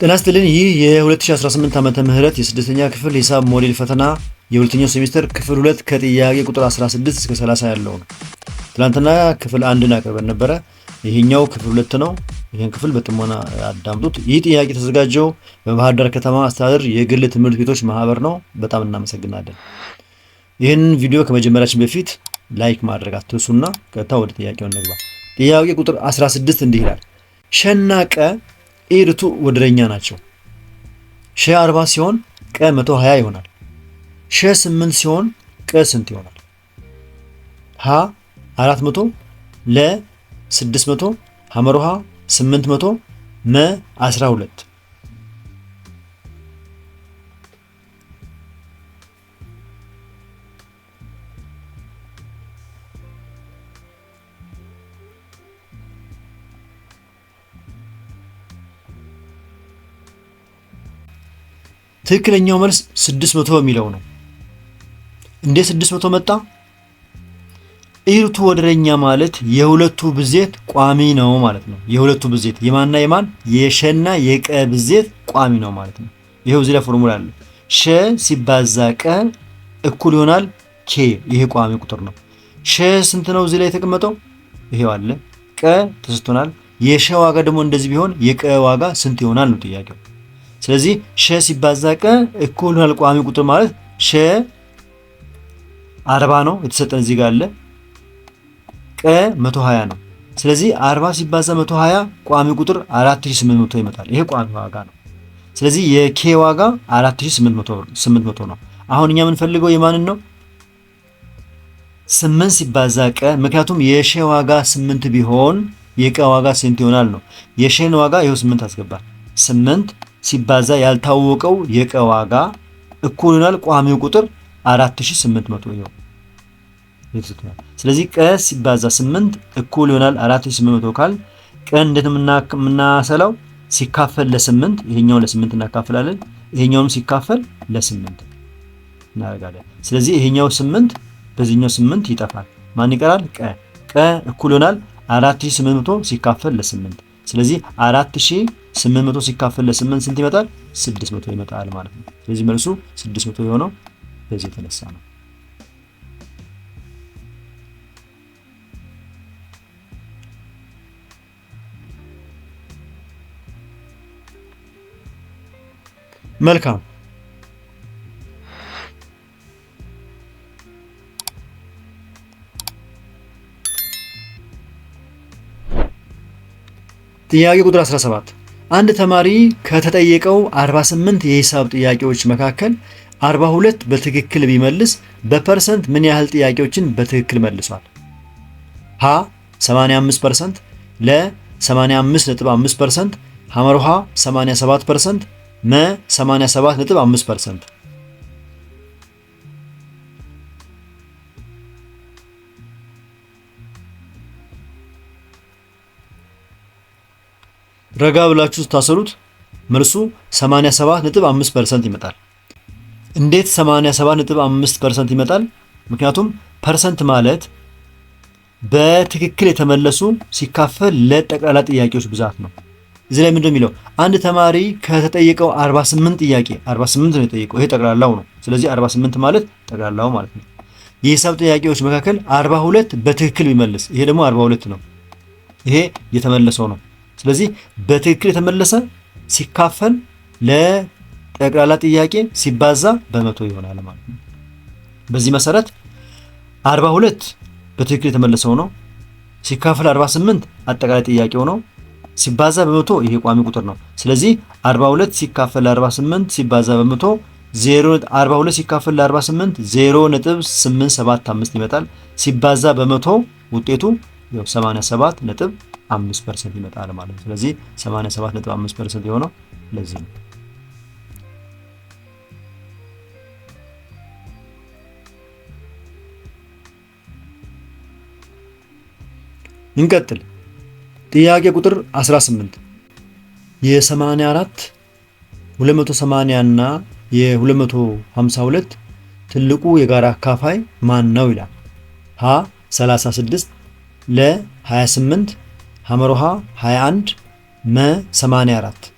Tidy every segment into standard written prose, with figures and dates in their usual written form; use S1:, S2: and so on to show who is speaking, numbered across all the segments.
S1: ጤና ይስጥልኝ። ይህ የ2018 ዓመተ ምህረት የስድስተኛ ክፍል ሂሳብ ሞዴል ፈተና የሁለተኛው ሴሚስተር ክፍል 2 ከጥያቄ ቁጥር 16 እስከ 30 ያለው ነው። ትናንትና ክፍል 1ን አቅርበን ነበረ። ይሄኛው ክፍል 2 ነው። ይሄን ክፍል በጥሞና አዳምጡት። ይህ ጥያቄ የተዘጋጀው በባህር ዳር ከተማ አስተዳደር የግል ትምህርት ቤቶች ማህበር ነው። በጣም እናመሰግናለን። ይህን ቪዲዮ ከመጀመራችን በፊት ላይክ ማድረግ አትርሱና ቀጥታ ወደ ጥያቄው እንግባ። ጥያቄ ቁጥር 16 እንዲህ ይላል። ሸና ቀ ኤርቱ ወደረኛ ናቸው። ሸ 40 ሲሆን ቀ 120 ይሆናል። ሸ 8 ሲሆን ቀ ስንት ይሆናል? ሀ 400፣ ለ 600፣ ሐመሮሃ 800፣ መ 12። ትክክለኛው መልስ 600 የሚለው ነው። እንዴት 600 መጣ? ኤርቱ ወደረኛ ማለት የሁለቱ ብዜት ቋሚ ነው ማለት ነው። የሁለቱ ብዜት የማንና የማን የሸና የቀ ብዜት ቋሚ ነው ማለት ነው። ይሄው እዚህ ላይ ፎርሙላ አለ። ሸ ሲባዛ ቀ እኩል ይሆናል ኬ። ይሄ ቋሚ ቁጥር ነው። ሸ ስንት ነው እዚህ ላይ የተቀመጠው? ይሄው አለ። ቀ ተሰጥቶናል። የሸ ዋጋ ደግሞ እንደዚህ ቢሆን የቀ ዋጋ ስንት ይሆናል ነው ጥያቄው። ስለዚህ ሸ ሲባዛ ቀ እኩል ይሆናል ቋሚ ቁጥር ማለት ሸ 40 ነው የተሰጠን እዚህ ጋር አለ። ቀ 120 ነው። ስለዚህ 40 ሲባዛ 120 ቋሚ ቁጥር 4800 ይመጣል። ይሄ ቋሚ ዋጋ ነው። ስለዚህ የኬ ዋጋ 4800 ነው። አሁን እኛ የምንፈልገው የማንን ነው? 8 ሲባዛ ቀ፣ ምክንያቱም የሸ ዋጋ 8 ቢሆን የቀ ዋጋ ስንት ይሆናል ነው። የሸን ዋጋ ይኸው 8 አስገባል። 8 ሲባዛ ያልታወቀው የቀ ዋጋ እኩል ይሆናል ቋሚው ቁጥር 4800 ይኸው ይተስቷል። ስለዚህ ቀ ሲባዛ 8 እኩል ይሆናል 4800 ካል ቀ እንዴት የምናሰላው ሲካፈል ለ8 ይሄኛው ለ8 እናካፍላለን። ይሄኛውም ሲካፈል ለ8 እናደርጋለን። ስለዚህ ይሄኛው 8 በዚህኛው 8 ይጠፋል። ማን ይቀራል? ቀ። ቀ እኩል ይሆናል 4800 ሲካፈል ለ8። ስለዚህ 4800 ሲካፈል ለ8 ስንት ይመጣል? 600 ይመጣል ማለት ነው። ስለዚህ መልሱ 600 የሆነው በዚህ የተነሳ ነው። መልካም። ጥያቄ ቁጥር 17 አንድ ተማሪ ከተጠየቀው 48 የሂሳብ ጥያቄዎች መካከል 42 በትክክል ቢመልስ በፐርሰንት ምን ያህል ጥያቄዎችን በትክክል መልሷል? ሀ 85%፣ ለ 85.5%፣ ሐመርሃ 87%፣ መ 87.5%። ረጋ ብላችሁ ስታሰሉት መልሱ 87.5% ይመጣል። እንዴት 87.5% ይመጣል? ምክንያቱም ፐርሰንት ማለት በትክክል የተመለሱ ሲካፈል ለጠቅላላ ጥያቄዎች ብዛት ነው። እዚህ ላይ ምንድነው የሚለው? አንድ ተማሪ ከተጠየቀው 48 ጥያቄ 48 ነው የጠየቀው። ይሄ ጠቅላላው ነው። ስለዚህ 48 ማለት ጠቅላላው ማለት ነው። የሂሳብ ጥያቄዎች መካከል 42 በትክክል ቢመልስ፣ ይሄ ደግሞ 42 ነው። ይሄ የተመለሰው ነው። ስለዚህ በትክክል የተመለሰ ሲካፈል ለጠቅላላ ጥያቄ ሲባዛ በመቶ ይሆናል ማለት ነው። በዚህ መሰረት 42 በትክክል የተመለሰው ነው። ሲካፈል 48 አጠቃላይ ጥያቄው ነው። ሲባዛ በመቶ ይሄ ቋሚ ቁጥር ነው። ስለዚህ 42 ሲካፈል 48 ሲባዛ በመቶ 42 ሲካፈል 48 0.875 ይመጣል። ሲባዛ በመቶ ውጤቱ 87.5% ይመጣል ማለት ነው። ስለዚህ 87.5% የሆነው ለዚህ ነው። እንቀጥል። ጥያቄ ቁጥር 18 የ84 280 እና የ252 ትልቁ የጋራ አካፋይ ማን ነው ይላል። ሀ 36፣ ለ 28፣ ሐመሮሃ 21፣ መ 84።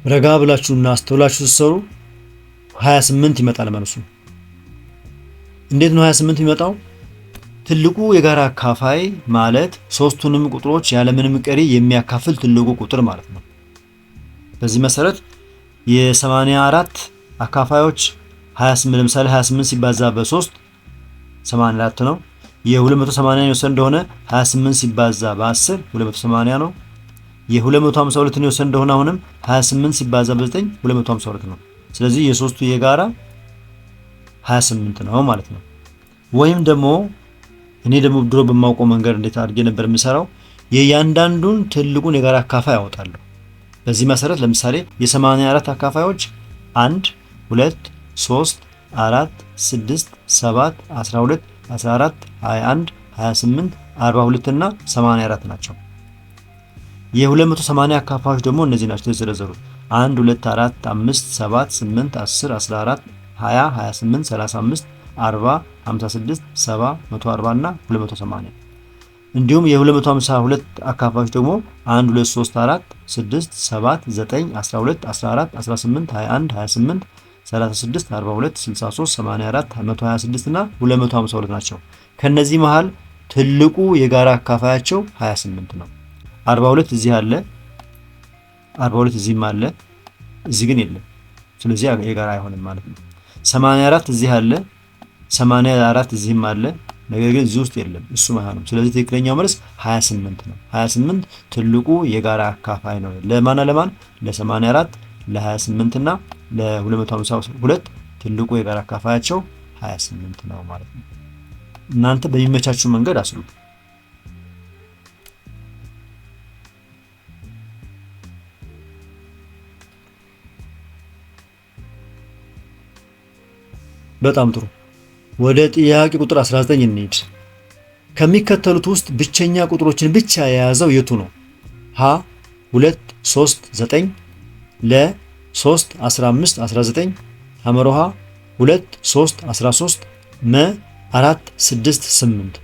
S1: ረጋ ብላችሁና አስተውላችሁ ስትሰሩ 28 ይመጣል መልሱ። እንዴት ነው 28 የሚመጣው? ትልቁ የጋራ አካፋይ ማለት ሶስቱንም ቁጥሮች ያለምንም ቀሪ የሚያካፍል ትልቁ ቁጥር ማለት ነው። በዚህ መሰረት የ84 አካፋዮች 28 ለምሳሌ 28 ሲባዛ በ3 84 ነው። የ280 የወሰን እንደሆነ 28 ሲባዛ በ10 280 ነው። የ252 የወሰን እንደሆነ አሁንም 28 ሲባዛ በ9 252 ነው። ስለዚህ የሶስቱ የጋራ 28 ነው ማለት ነው። ወይም ደግሞ እኔ ደግሞ ድሮ በማውቀው መንገድ እንዴት አድርጌ ነበር የምሰራው? የእያንዳንዱን ትልቁን የጋራ አካፋይ አወጣለሁ። በዚህ መሰረት ለምሳሌ የ84 አካፋዮች 1 2 3 4 6 7 12 14 21 28 42 እና 84 ናቸው። የ280 አካፋዮች ደግሞ እነዚህ ናቸው የተዘረዘሩት 1 2 4 5 7 8 10 14 20 28 35 40 56 70 140 እና 280 እንዲሁም የ252 አካፋዮች ደግሞ 1 2 3 4 6 7 9 12 14 18 21 28 36 42 63 84 126 እና 252 ናቸው። ከነዚህ መሃል ትልቁ የጋራ አካፋያቸው 28 ነው። 42 እዚህ አለ፣ 42 እዚህም አለ፣ እዚህ ግን የለም። ስለዚህ የጋራ አይሆንም ማለት ነው። 84 እዚህ አለ፣ 84 እዚህም አለ፣ ነገር ግን እዚህ ውስጥ የለም። እሱም አይሆንም። ስለዚህ ትክክለኛው መልስ 28 ነው። 28 ትልቁ የጋራ አካፋይ ነው። ለማን ለማን? ለ84 ለ28 እና ለ252 ትልቁ የጋራ አካፋያቸው 28 ነው ማለት ነው። እናንተ በሚመቻችሁ መንገድ አስሉ። በጣም ጥሩ። ወደ ጥያቄ ቁጥር 19 እንሂድ። ከሚከተሉት ውስጥ ብቸኛ ቁጥሮችን ብቻ የያዘው የቱ ነው? ሀ 2 3 9 ለ 3 15 19 ሐመሮሃ 2 3 13 መ 4 6 8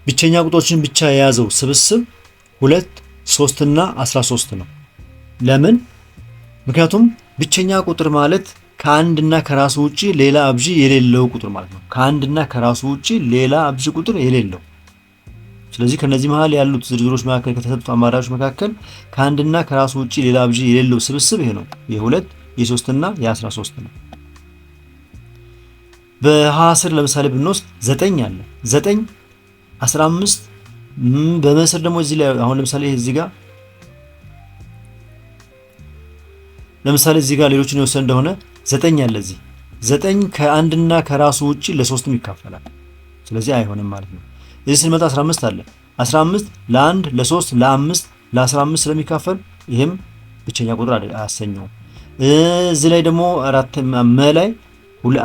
S1: ብቸኛ ቁጥሮችን ብቻ የያዘው ስብስብ 2 3 እና 13 ነው። ለምን? ምክንያቱም ብቸኛ ቁጥር ማለት ከአንድና ከራሱ ውጪ ሌላ አብዢ የሌለው ቁጥር ማለት ነው። ከአንድና ከራሱ ውጪ ሌላ አብዢ ቁጥር የሌለው። ስለዚህ ከነዚህ መሃል ያሉት ዝርዝሮች መካከል ከተሰጡት አማራጮች መካከል ከአንድና ከራሱ ውጪ ሌላ አብዢ የሌለው ስብስብ ይሄ ነው። የ2 የ3 እና የ13 ነው። በ10 ለምሳሌ ብንወስድ 9 አለ። 9 15 በመስር ደግሞ እዚህ ላይ አሁን ለምሳሌ እዚህ ጋር ለምሳሌ እዚህ ጋር ሌሎችን የወሰን እንደሆነ 9 አለ። እዚህ 9 ከአንድና ከራሱ ውጪ ለሶስትም ይካፈላል። ስለዚህ አይሆንም ማለት ነው። እዚህ ስንመጣ 15 አለ። 15 ለ1 ለ3 ለ5 ለ15 ስለሚካፈል ይሄም ብቸኛ ቁጥር አያሰኘውም። እዚህ ላይ ደግሞ 4 ላይ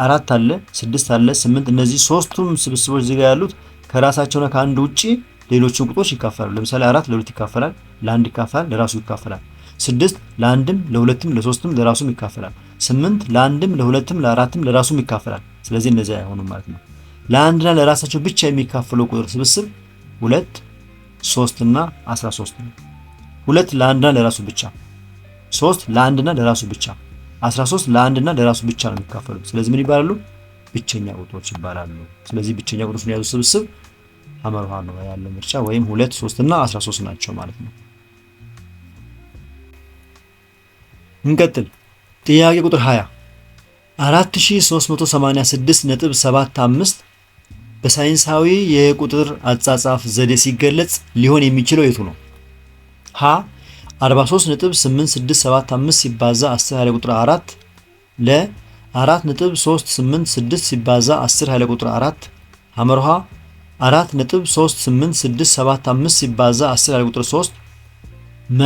S1: 4 አለ፣ 6 አለ፣ 8 እነዚህ ሶስቱም ስብስቦች እዚህ ጋር ያሉት ከራሳቸውና ከአንድ ውጪ ሌሎችን ቁጥሮች ይካፈላሉ። ለምሳሌ 4 ለ2 ይካፈላል፣ ለ1 ይካፈላል፣ ለራሱ ይካፈላል። 6 ለ1ም ለ2ም ለ3ም ለራሱም ይካፈላል። 8 ለ1ም ለ2ም ለ4ም ለራሱም ይካፈላል። ስለዚህ እነዚህ አይሆኑም ማለት ነው። ለአንድና ለራሳቸው ብቻ የሚካፈለው ቁጥር ስብስብ 2 3 እና 13 ነው። 2 ለአንድና ለራሱ ብቻ፣ 3 ለአንድና ለራሱ ብቻ፣ 13 ለአንድና ለራሱ ብቻ ነው የሚካፈሉት። ስለዚህ ምን ይባላሉ? ብቸኛ ቁጥሮች ይባላሉ። ስለዚህ ብቸኛ ቁጥሮችን የያዙ ስብስብ ሐመርሃ ነው ያለው ምርጫ፣ ወይም 2 3 እና 13 ናቸው ማለት ነው። እንቀጥል። ጥያቄ ቁጥር 20 4386.75 በሳይንሳዊ የቁጥር አጻጻፍ ዘዴ ሲገለጽ ሊሆን የሚችለው የቱ ነው? ሀ 43.8675 ሲባዛ 10 ኃይለ ቁጥር 4 ለ 4.386 ሲባዛ 10 ኃይለ ቁጥር 4 ሐመርሃ 4.38675 ሲባዛ 10 ኃይለ ቁጥር 3 መ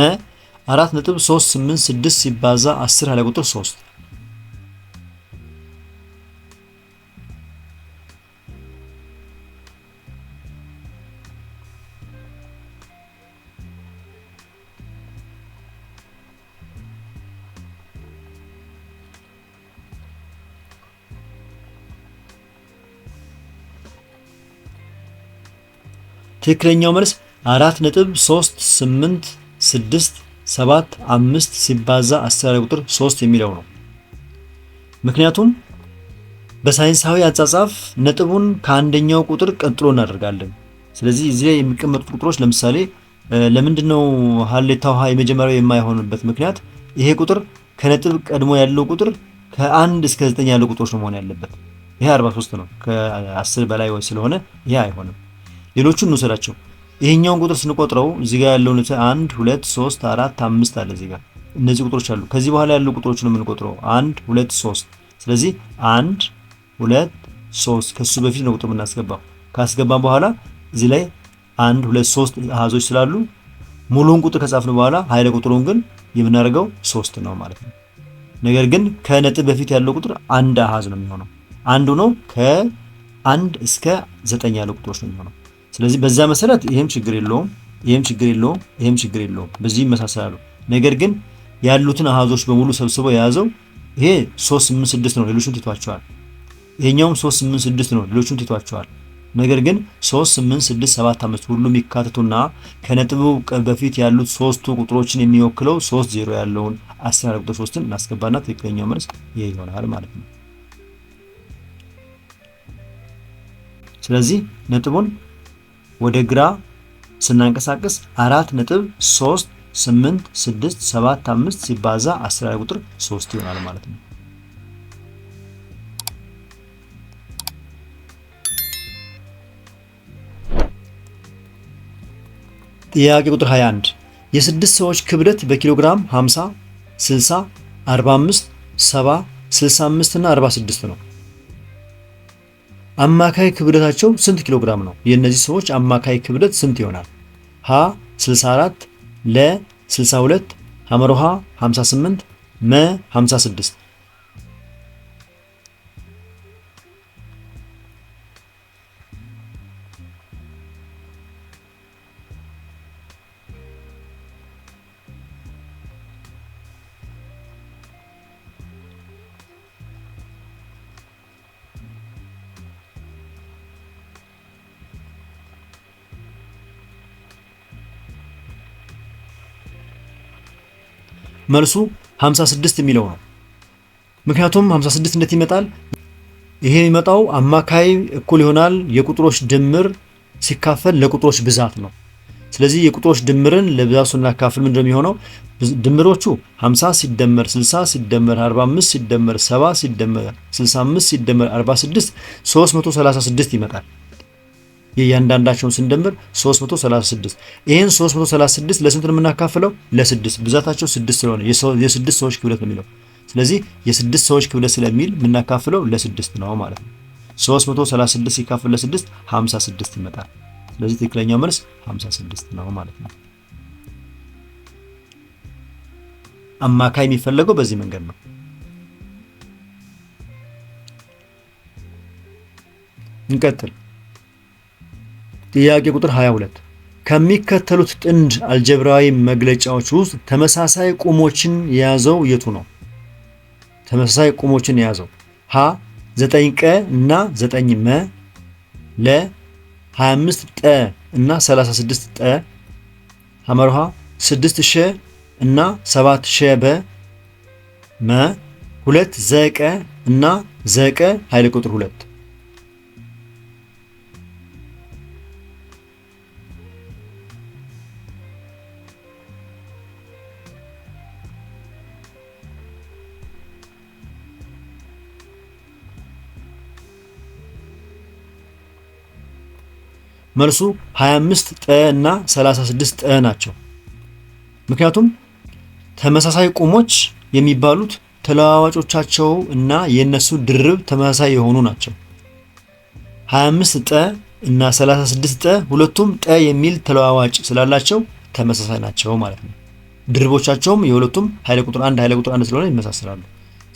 S1: 4.386 ሲባዛ 10 ኃይለ ቁጥር 3 4386 ትክክለኛው መልስ 4.3865 ሲባዛ አስር ቁጥር 3 የሚለው ነው። ምክንያቱም በሳይንሳዊ አጻጻፍ ነጥቡን ከአንደኛው ቁጥር ቀጥሎ እናደርጋለን። ስለዚህ እዚህ ላይ የሚቀመጡት ቁጥሮች ለምሳሌ ለምንድነው ሀሌታ ውሃ የመጀመሪያው የማይሆንበት ምክንያት ይሄ ቁጥር ከነጥብ ቀድሞ ያለው ቁጥር ከ1 እስከ 9 ያለው ቁጥሮች ነው መሆን ያለበት። ይሄ 43 ነው። ከ10 በላይ ወይ ስለሆነ ይሄ አይሆንም። ሌሎቹን እንውሰዳቸው። ይሄኛውን ቁጥር ስንቆጥረው እዚህ ጋር ያለው 1 2 3 4 5 አለ እዚህ ጋር እነዚህ ቁጥሮች አሉ። ከዚህ በኋላ ያለው ቁጥሮች ነው የምንቆጥረው 1 2 3። ስለዚህ 1 2 3 ከሱ በፊት ነው ቁጥር የምናስገባው። ካስገባን በኋላ እዚህ ላይ 1 2 3 አሃዞች ስላሉ ሙሉውን ቁጥር ከጻፍን በኋላ ኃይለ ቁጥሩን ግን የምናደርገው 3 ነው ማለት ነው። ነገር ግን ከነጥብ በፊት ያለው ቁጥር አንድ አሃዝ ነው የሚሆነው። አንዱ ነው ከ1 እስከ 9 ያለው ቁጥሮች ነው የሚሆነው። ስለዚህ በዛ መሰረት ይሄም ችግር የለውም፣ ይሄም ችግር የለውም፣ ይሄም ችግር የለውም። በዚህ ይመሳሰላሉ። ነገር ግን ያሉትን አሃዞች በሙሉ ሰብስቦ የያዘው ይሄ 386 ነው፣ ሌሎቹን ትቷቸዋል። ይሄኛውም 386 ነው፣ ሌሎቹን ትቷቸዋል። ነገር ግን 3 8 6 7 5 ሁሉም ይካተቱና ከነጥቡ በፊት ያሉት ሶስቱ ቁጥሮችን የሚወክለው 3 0 ያለውን 10 ቁጥር 3ን እናስገባና ትክክለኛው መልስ ይሄ ይሆናል ማለት ነው። ስለዚህ ነጥቡን ወደ ግራ ስናንቀሳቀስ 4.3865 ሲባዛ 10 ቁጥር 3 ይሆናል ማለት ነው። ጥያቄ ቁጥር 21 የስድስት ሰዎች ክብደት በኪሎግራም 50፣ 60፣ 45፣ 70፣ 65 እና 46 ነው። አማካይ ክብደታቸው ስንት ኪሎግራም ነው? የእነዚህ ሰዎች አማካይ ክብደት ስንት ይሆናል? ሀ 64፣ ለ 62፣ ሐመሮሃ 58፣ መ 56። መልሱ 56 የሚለው ነው። ምክንያቱም 56 እንዴት ይመጣል? ይሄ የሚመጣው አማካይ እኩል ይሆናል የቁጥሮች ድምር ሲካፈል ለቁጥሮች ብዛት ነው። ስለዚህ የቁጥሮች ድምርን ለብዛቱ ስናካፍል ምንድነው የሚሆነው? ድምሮቹ 50 ሲደመር 60 ሲደመር 45 ሲደመር 70 ሲደመር 65 ሲደመር 46 336 ይመጣል። የእያንዳንዳቸውን ስንደምር 336። ይሄን 336 ለስንት ነው የምናካፍለው? ለ6። ብዛታቸው 6 ስለሆነ የስድስት ሰዎች ክብደት ነው የሚለው። ስለዚህ የስድስት ሰዎች ክብደት ስለሚል የምናካፍለው ለ6 ነው ማለት ነው። 336 ሲካፈል ለ6 56 ይመጣል። ስለዚህ ትክክለኛው መልስ 56 ነው ማለት ነው። አማካይ የሚፈለገው በዚህ መንገድ ነው። እንቀጥል። ጥያቄ ቁጥር 22 ከሚከተሉት ጥንድ አልጀብራዊ መግለጫዎች ውስጥ ተመሳሳይ ቁሞችን የያዘው የቱ ነው? ተመሳሳይ ቁሞችን የያዘው ሀ 9ቀ እና 9መ፣ ለ 25 ጠ እና 36 ጠ፣ ሐመርሃ 6 ሸ እና 7 ሸ በ፣ መ 2 ዘቀ እና ዘቀ ኃይለ ቁጥር 2። መልሱ 25 ጠ እና 36 ጠ ናቸው። ምክንያቱም ተመሳሳይ ቁሞች የሚባሉት ተለዋዋጮቻቸው እና የነሱ ድርብ ተመሳሳይ የሆኑ ናቸው። 25 ጠ እና 36 ጠ ሁለቱም ጠ የሚል ተለዋዋጭ ስላላቸው ተመሳሳይ ናቸው ማለት ነው። ድርቦቻቸውም የሁለቱም ኃይለ ቁጥር 1 ኃይለ ቁጥር 1 ስለሆነ ይመሳሰላሉ።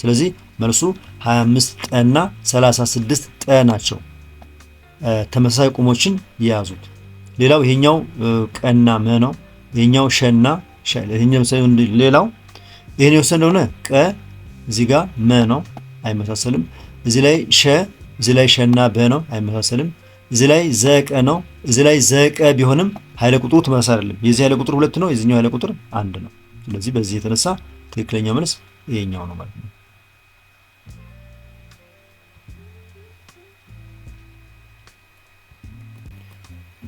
S1: ስለዚህ መልሱ 25 ጠ እና 36 ጠ ናቸው ተመሳሳይ ቁሞችን የያዙት። ሌላው ይሄኛው ቀና መ ነው። ይሄኛው ሸና ሸ። ይሄኛው ሌላው ይሄን የወሰነውነ ቀ እዚህ ጋር መ ነው፣ አይመሳሰልም። እዚህ ላይ ሸ፣ እዚህ ላይ ሸና በ ነው፣ አይመሳሰልም። እዚህ ላይ ዘቀ ነው። እዚህ ላይ ዘቀ ቢሆንም ኃይለ ቁጥሩ ተመሳሳይ አይደለም። የዚህ ኃይለ ቁጥር 2 ነው፣ የዚህኛው ኃይለ ቁጥር 1 ነው። ስለዚህ በዚህ የተነሳ ትክክለኛ መልስ ይሄኛው ነው ማለት ነው።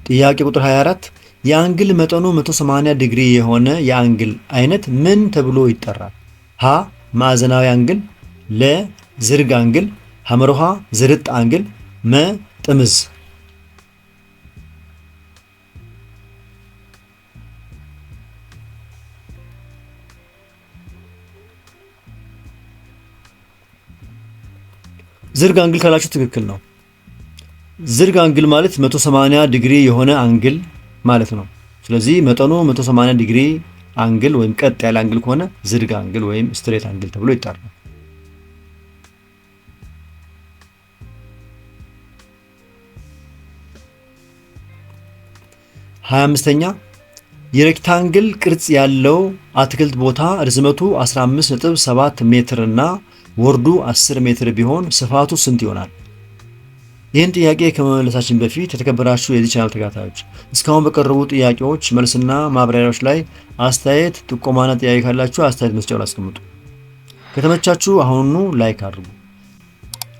S1: ጥያቄ ቁጥር 24 የአንግል መጠኑ 180 ዲግሪ የሆነ የአንግል አይነት ምን ተብሎ ይጠራል? ሀ ማዕዘናዊ አንግል፣ ለ ዝርግ አንግል፣ ሐመርሃ ዝርጥ አንግል፣ መ ጥምዝ። ዝርግ አንግል ካላችሁ ትክክል ነው። ዝርግ አንግል ማለት 180 ዲግሪ የሆነ አንግል ማለት ነው። ስለዚህ መጠኑ 180 ዲግሪ አንግል ወይም ቀጥ ያለ አንግል ከሆነ ዝርግ አንግል ወይም ስትሬት አንግል ተብሎ ይጠራል። 25ኛ የሬክታንግል ቅርጽ ያለው አትክልት ቦታ ርዝመቱ 15.7 ሜትር እና ወርዱ 10 ሜትር ቢሆን ስፋቱ ስንት ይሆናል? ይህን ጥያቄ ከመመለሳችን በፊት የተከበራችሁ የዚህ ቻናል ተከታታዮች እስካሁን በቀረቡ ጥያቄዎች መልስና ማብራሪያዎች ላይ አስተያየት፣ ጥቆማና ጥያቄ ካላችሁ አስተያየት መስጫው ላይ አስቀምጡ። ከተመቻችሁ አሁኑኑ ላይክ አድርጉ።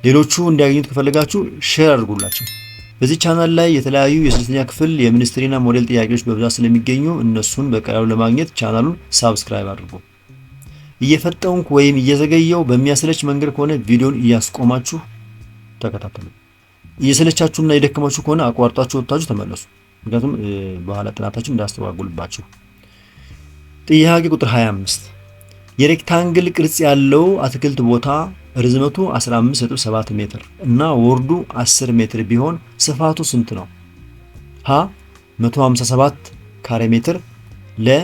S1: ሌሎቹ እንዲያገኙት ከፈለጋችሁ ሼር አድርጉላቸው። በዚህ ቻናል ላይ የተለያዩ የስድስተኛ ክፍል የሚኒስትሪና ሞዴል ጥያቄዎች በብዛት ስለሚገኙ እነሱን በቀላሉ ለማግኘት ቻናሉን ሳብስክራይብ አድርጉ። እየፈጠንኩ ወይም እየዘገየው በሚያሰለች መንገድ ከሆነ ቪዲዮን እያስቆማችሁ ተከታተሉ። እየሰለቻችሁና የደከማችሁ ከሆነ አቋርጣችሁ ወጥታችሁ ተመለሱ። ምክንያቱም በኋላ ጥናታችን እንዳያስተጓጉልባችሁ። ጥያቄ ቁጥር 25 የሬክታንግል ቅርጽ ያለው አትክልት ቦታ ርዝመቱ 15.7 ሜትር እና ወርዱ 10 ሜትር ቢሆን ስፋቱ ስንት ነው? ሀ 157 ካሬ ሜትር፣ ለ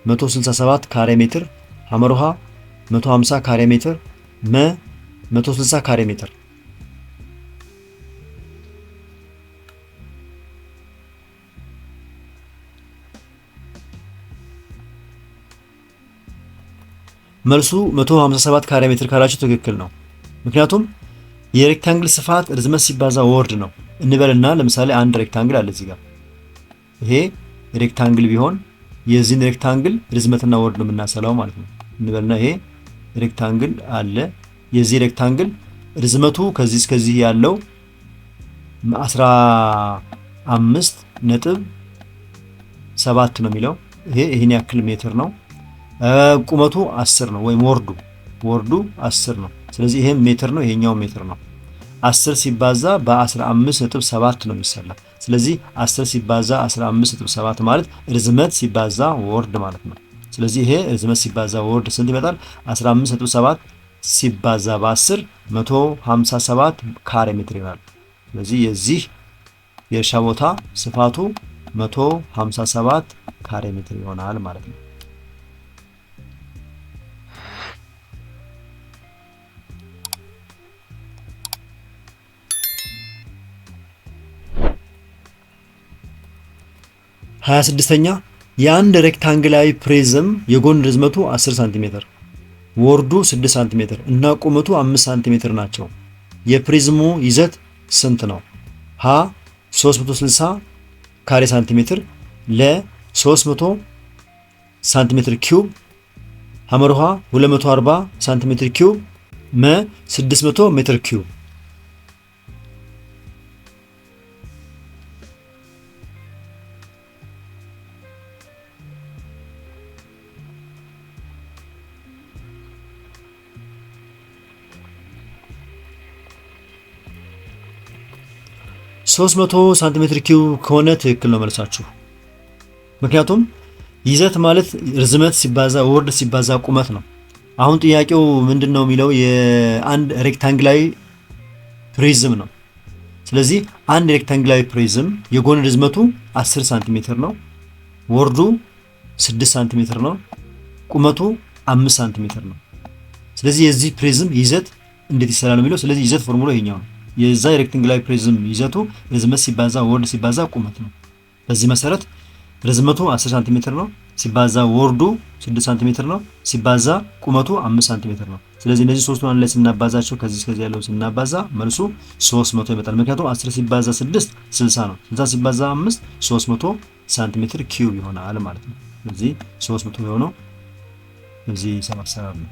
S1: 167 ካሬ ሜትር፣ ሐመርሃ 150 ካሬ ሜትር፣ መ 160 ካሬ ሜትር። መልሱ 157 ካሬ ሜትር ካላችሁ ትክክል ነው። ምክንያቱም የሬክታንግል ስፋት ርዝመት ሲባዛ ወርድ ነው እንበልና ለምሳሌ አንድ ሬክታንግል አለ እዚህ ጋር። ይሄ ሬክታንግል ቢሆን የዚህን ሬክታንግል ርዝመትና ወርድ ነው የምናሰላው ማለት ነው እንበልና ይሄ ሬክታንግል አለ። የዚህ ሬክታንግል ርዝመቱ ከዚህ እስከዚህ ያለው 15.7 ነው የሚለው ይሄን ያክል ሜትር ነው። ቁመቱ 10 ነው ወይም ወርዱ 10 ነው። ስለዚህ ይሄም ሜትር ነው፣ ይሄኛው ሜትር ነው። 10 ሲባዛ በ15.7 ነው የሚሰላ። ስለዚህ 10 ሲባዛ 15.7 ማለት ርዝመት ሲባዛ ወርድ ማለት ነው። ስለዚህ ይሄ ርዝመት ሲባዛ ወርድ ስንት ይመጣል? 15.7 ሲባዛ በ10 157 ካሬ ሜትር ይሆናል። ስለዚህ የዚህ የእርሻ ቦታ ስፋቱ 157 ካሬ ሜትር ይሆናል ማለት ነው። 26ኛ የአንድ ሬክታንግላዊ ፕሪዝም የጎን ርዝመቱ 10 ሳንቲሜትር፣ ወርዱ 6 ሳንቲሜትር እና ቁመቱ 5 ሳንቲሜትር ናቸው። የፕሪዝሙ ይዘት ስንት ነው? ሀ 360 ካሬ ሳንቲሜትር፣ ለ 300 ሳንቲሜትር ኪዩብ፣ ሐመርሃ 240 ሳንቲሜትር ኪዩብ፣ መ 600 ሜትር ኪዩብ። ሶስት መቶ ሳንቲሜትር ኪዩብ ከሆነ ትክክል ነው መልሳችሁ። ምክንያቱም ይዘት ማለት ርዝመት ሲባዛ ወርድ ሲባዛ ቁመት ነው። አሁን ጥያቄው ምንድነው የሚለው የአንድ ሬክታንግላዊ ፕሪዝም ነው። ስለዚህ አንድ ሬክታንግላዊ ፕሪዝም የጎን ርዝመቱ 10 ሳንቲሜትር ነው፣ ወርዱ 6 ሳንቲሜትር ነው፣ ቁመቱ 5 ሳንቲሜትር ነው። ስለዚህ የዚህ ፕሪዝም ይዘት እንዴት ይሰራል የሚለው ስለዚህ ይዘት ፎርሙላ ይሄኛው ነው። የዛ ሬክታንግላዊ ፕሪዝም ይዘቱ ርዝመት ሲባዛ ወርድ ሲባዛ ቁመት ነው። በዚህ መሰረት ርዝመቱ 10 ሳንቲሜትር ነው ሲባዛ ወርዱ 6 ሳንቲሜትር ነው ሲባዛ ቁመቱ 5 ሳንቲሜትር ነው። ስለዚህ እነዚህ ሶስቱን አንድ ላይ ስናባዛቸው ከዚህ እስከዚህ ያለውን ስናባዛ መልሱ 300 ይመጣል። ምክንያቱም 10 ሲባዛ 6 60 ነው። 60 ሲባዛ 5 300 ሳንቲሜትር ኪዩብ ይሆናል ማለት ነው። ስለዚህ 300 የሆነው እዚህ ሂሳብ አሰራር ነው።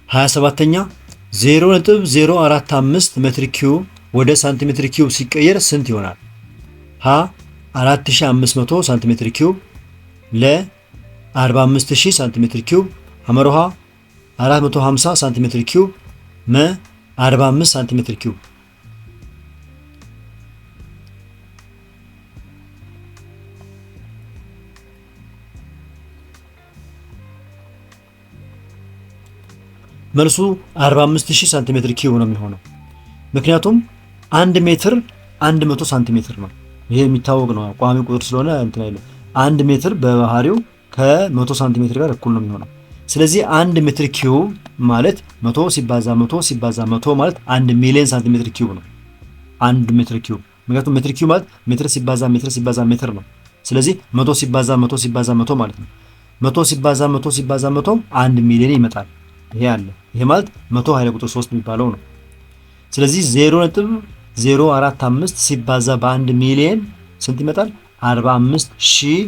S1: ሀያ ሰባተኛ 0.045 ሜትር ኪዩብ ወደ ሳንቲሜትር ኪዩብ ሲቀየር ስንት ይሆናል? ሀ 4500 ሳንቲሜትር ኪዩብ፣ ለ 45000 ሳንቲሜትር ኪዩብ፣ ሐመሮሃ 450 ሳንቲሜትር ኪዩብ፣ መ 45 ሳንቲሜትር ኪዩብ። መልሱ 45000 ሳንቲሜትር ኪዩብ ነው የሚሆነው። ምክንያቱም 1 ሜትር 100 ሳንቲሜትር ነው። ይሄ የሚታወቅ ነው። ቋሚ ቁጥር ስለሆነ እንትን አይደለም። 1 ሜትር በባህሪው ከ100 ሳንቲሜትር ጋር እኩል ነው የሚሆነው። ስለዚህ 1 ሜትር ኪዩብ ማለት 100 ሲባዛ 100 ሲባዛ 100 ማለት 1 ሚሊዮን ሳንቲሜትር ኪዩብ ነው። 1 ሜትር ኪዩብ ምክንያቱም ሜትር ኪዩብ ማለት ሜትር ሲባዛ ሜትር ሲባዛ ሜትር ነው። ስለዚህ 100 ሲባዛ 100 ሲባዛ 100 ማለት ነው። 100 ሲባዛ 100 ሲባዛ 100 1 ሚሊዮን ይመጣል። ይሄ አለ። ይሄ ማለት 100 ኃይለ ቁጥር 3 የሚባለው ነው። ስለዚህ 0.045 ሲባዛ በ1 ሚሊዮን ስንት ይመጣል? 45000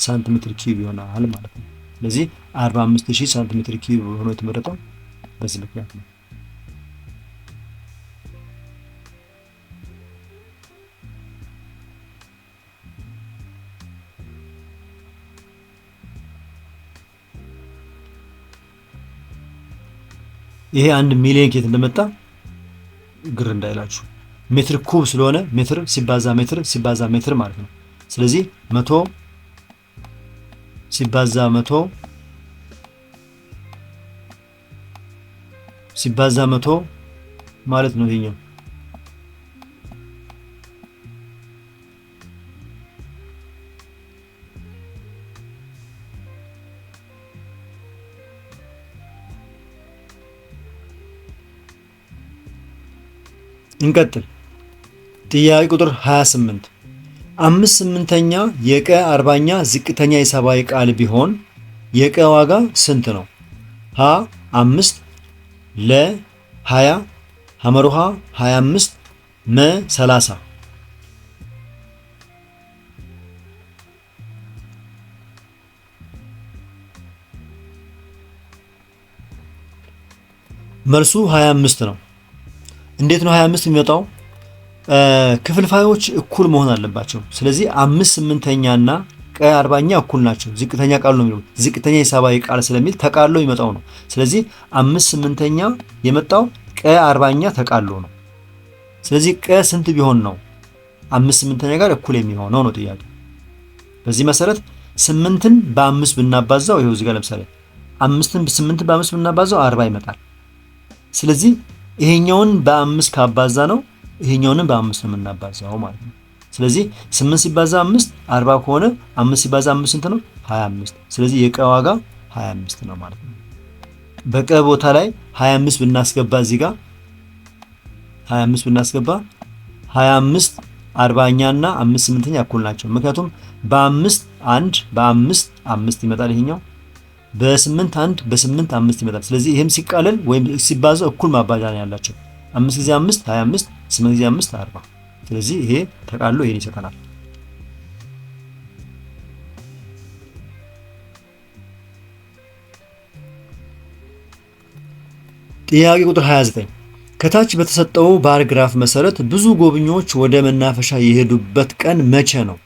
S1: ሳንቲሜትር ኪዩብ ይሆናል ማለት ነው። ስለዚህ 45000 ሳንቲሜትር ኪዩብ ሆኖ የተመረጠው በዚህ ምክንያት ነው። ይሄ 1 ሚሊዮን ኬት እንደመጣ ግር እንዳይላችሁ ሜትር ኩብ ስለሆነ ሜትር ሲባዛ ሜትር ሲባዛ ሜትር ማለት ነው። ስለዚህ 100 ሲባዛ 100 ሲባዛ 100 ማለት ነው ይሄኛው። እንቀጥል። ጥያቄ ቁጥር 28 5/8ኛ የቀ 40ኛ ዝቅተኛ ሂሳባዊ ቃል ቢሆን የቀ ዋጋ ስንት ነው? ሀ 5፣ ለ 20፣ ሐመሩሃ 25፣ መ 30። መልሱ 25 ነው። እንዴት ነው 25 የሚመጣው? ክፍልፋዮች እኩል መሆን አለባቸው። ስለዚህ 5/8ኛ እና ቀ 40ኛ እኩል ናቸው። ዝቅተኛ ቃል ነው የሚለው ዝቅተኛ ሂሳባዊ ቃል ስለሚል ተቃሎ ይመጣው ነው። ስለዚህ 5/8ኛ የመጣው ቀ 40ኛ ተቃሎ ነው። ስለዚህ ቀ ስንት ቢሆን ነው 5/8ኛ ጋር እኩል የሚሆነው ነው ጥያቄ። በዚህ መሰረት 8ን በ5 ብናባዛው ይሄው እዚህ ጋር ለምሳሌ 8ን በ5 ብናባዛው 40 ይመጣል። ስለዚህ ይሄኛውን በ5 ካባዛ ነው ይሄኛውንም በ5 ነው የምናባዛው ማለት ነው። ስለዚህ 8 ሲባዛ 5 40 ከሆነ 5 ሲባዛ 5 ስንት ነው? 25። ስለዚህ የቀ ዋጋ 25 ነው ማለት ነው። በቀ ቦታ ላይ 25 ብናስገባ እዚህ ጋር 25 ብናስገባ 25 40ኛ እና 5/8ኛ እኩል ናቸው። ምክንያቱም በ5 1 በ5 5 ይመጣል ይሄኛው በ8 1 በ8 5 ይመጣል። ስለዚህ ይሄም ሲቃለል ወይም ሲባዛ እኩል ማባዣ ነው ያላቸው። 5 ጊዜ 5 25 8 ጊዜ 5 40። ስለዚህ ይሄ ተቃሎ ይሄን ይሰጠናል። ጥያቄ ቁጥር 29 ከታች በተሰጠው ባር ግራፍ መሰረት ብዙ ጎብኚዎች ወደ መናፈሻ የሄዱበት ቀን መቼ ነው?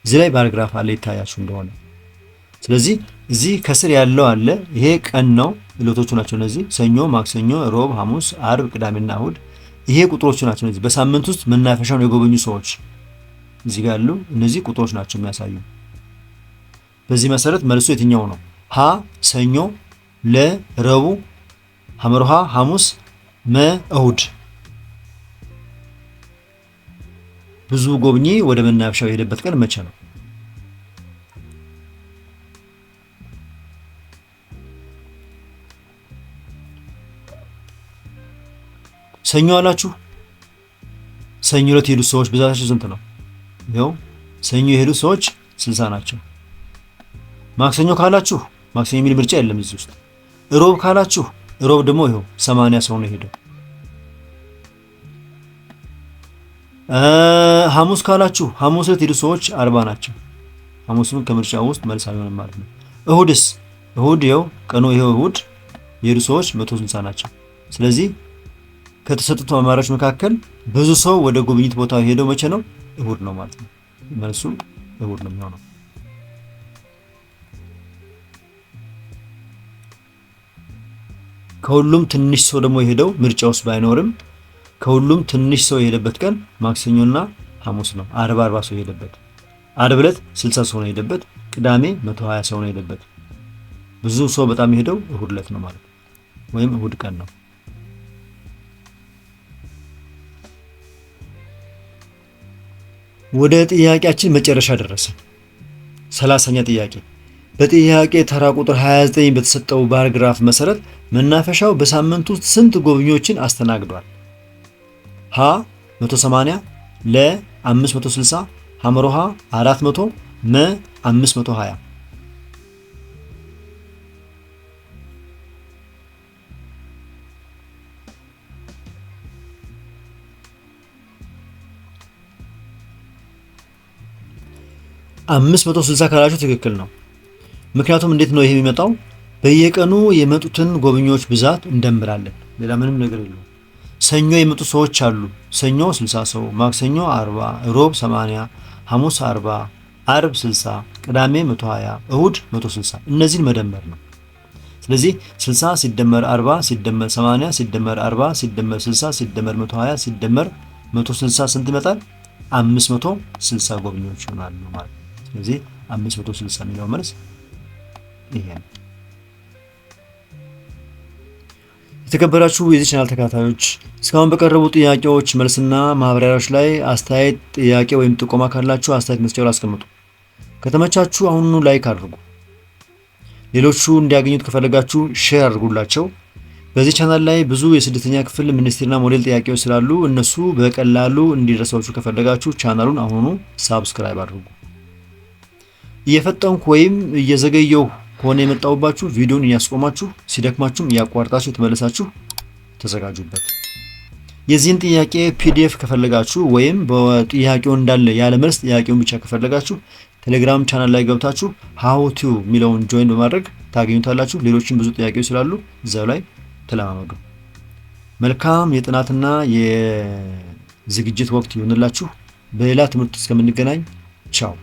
S1: እዚህ ላይ ባር ግራፍ አለ ይታያችሁ እንደሆነ። ስለዚህ እዚህ ከስር ያለው አለ ይሄ ቀን ነው። ዕለቶቹ ናቸው እነዚህ ሰኞ፣ ማክሰኞ፣ ሮብ፣ ሐሙስ፣ አርብ፣ ቅዳሜና እሁድ። ይሄ ቁጥሮቹ ናቸው እነዚህ በሳምንት ውስጥ መናፈሻውን የጎበኙ ሰዎች እዚህ ጋር ያሉ እነዚህ ቁጥሮች ናቸው የሚያሳዩ። በዚህ መሰረት መልሱ የትኛው ነው? ሀ ሰኞ፣ ለ ረቡዕ፣ ሐመርሃ ሐሙስ፣ መ እሁድ። ብዙ ጎብኚ ወደ መናፈሻው የሄደበት ቀን መቼ ነው? ሰኞ አላችሁ? ሰኞ ዕለት የሄዱት ሰዎች ብዛታቸው ስንት ነው? ይኸው ሰኞ የሄዱት ሰዎች 60 ናቸው። ማክሰኞ ካላችሁ ማክሰኞ የሚል ምርጫ የለም እዚህ ውስጥ። ሮብ ካላችሁ ሮብ ደግሞ ይኸው 80 ሰው ነው የሄደው። ሐሙስ ካላችሁ ሐሙስ ዕለት የሄዱት ሰዎች 40 ናቸው። ሐሙስን ከምርጫው ውስጥ መልስ አይሆንም ማለት ነው። እሁድስ? እሁድ ይኸው ቀኑ ይኸው እሁድ የሄዱ ሰዎች 160 ናቸው። ስለዚህ ከተሰጡት አማራጮች መካከል ብዙ ሰው ወደ ጉብኝት ቦታ ሄደው መቼ ነው? እሁድ ነው ማለት ነው። መልሱ እሁድ ነው የሚሆነው። ከሁሉም ትንሽ ሰው ደግሞ የሄደው ምርጫ ውስጥ ባይኖርም ከሁሉም ትንሽ ሰው የሄደበት ቀን ማክሰኞና ሐሙስ ነው። 40 ሰው የሄደበት። ዓርብ ዕለት 60 ሰው ነው የሄደበት። ቅዳሜ 120 ሰው ነው የሄደበት። ብዙ ሰው በጣም የሄደው እሁድ ዕለት ነው ማለት ነው፣ ወይም እሁድ ቀን ነው። ወደ ጥያቄያችን መጨረሻ ደረሰ። 30ኛ ጥያቄ። በጥያቄ ተራ ቁጥር 29 በተሰጠው ፓራግራፍ መሰረት መናፈሻው በሳምንት ውስጥ ስንት ጎብኚዎችን አስተናግዷል? ሀ 180፣ ለ 560፣ ሐመሮሃ 400፣ መ 520። 560 ካላችሁ ትክክል ነው። ምክንያቱም እንዴት ነው ይሄ የሚመጣው? በየቀኑ የመጡትን ጎብኚዎች ብዛት እንደምራለን። ሌላ ምንም ነገር የለውም። ሰኞ የመጡ ሰዎች አሉ። ሰኞ 60 ሰው፣ ማክሰኞ 40፣ ሮብ 80፣ ሐሙስ 40፣ ዓርብ 60፣ ቅዳሜ 120፣ እሁድ 160። እነዚህን መደመር ነው። ስለዚህ 60 ሲደመር 40 ሲደመር 80 ሲደመር 40 ሲደመር 60 ሲደመር 120 ሲደመር 160 ስንት ይመጣል? 560 ጎብኚዎች ይሆናሉ ማለት ነው። ስለዚህ 560 የሚለው መልስ ይሄ ነው። የተከበራችሁ የዚህ ቻናል ተከታታዮች እስካሁን በቀረቡ ጥያቄዎች መልስና ማብራሪያዎች ላይ አስተያየት፣ ጥያቄ ወይም ጥቆማ ካላችሁ አስተያየት መስጫው ላይ አስቀምጡ። ከተመቻችሁ አሁኑኑ ላይክ አድርጉ። ሌሎቹ እንዲያገኙት ከፈለጋችሁ ሼር አድርጉላቸው። በዚህ ቻናል ላይ ብዙ የስድስተኛ ክፍል ሚኒስትሪና ሞዴል ጥያቄዎች ስላሉ እነሱ በቀላሉ እንዲደርሷችሁ ከፈለጋችሁ ቻናሉን አሁኑኑ ሳብስክራይብ አድርጉ። እየፈጠንኩ ወይም እየዘገየው ከሆነ የመጣሁባችሁ ቪዲዮን እያስቆማችሁ ሲደክማችሁም እያቋርጣችሁ ተመለሳችሁ ተዘጋጁበት። የዚህን ጥያቄ ፒዲኤፍ ከፈለጋችሁ ወይም በጥያቄው እንዳለ ያለ መልስ ጥያቄውን ብቻ ከፈለጋችሁ ቴሌግራም ቻናል ላይ ገብታችሁ ሃው ቱ የሚለውን ጆይን በማድረግ ታገኙታላችሁ። ሌሎችም ብዙ ጥያቄዎች ስላሉ እዛው ላይ ተለማመዱ። መልካም የጥናትና የዝግጅት ወቅት ይሁንላችሁ። በሌላ ትምህርት እስከምንገናኝ ቻው።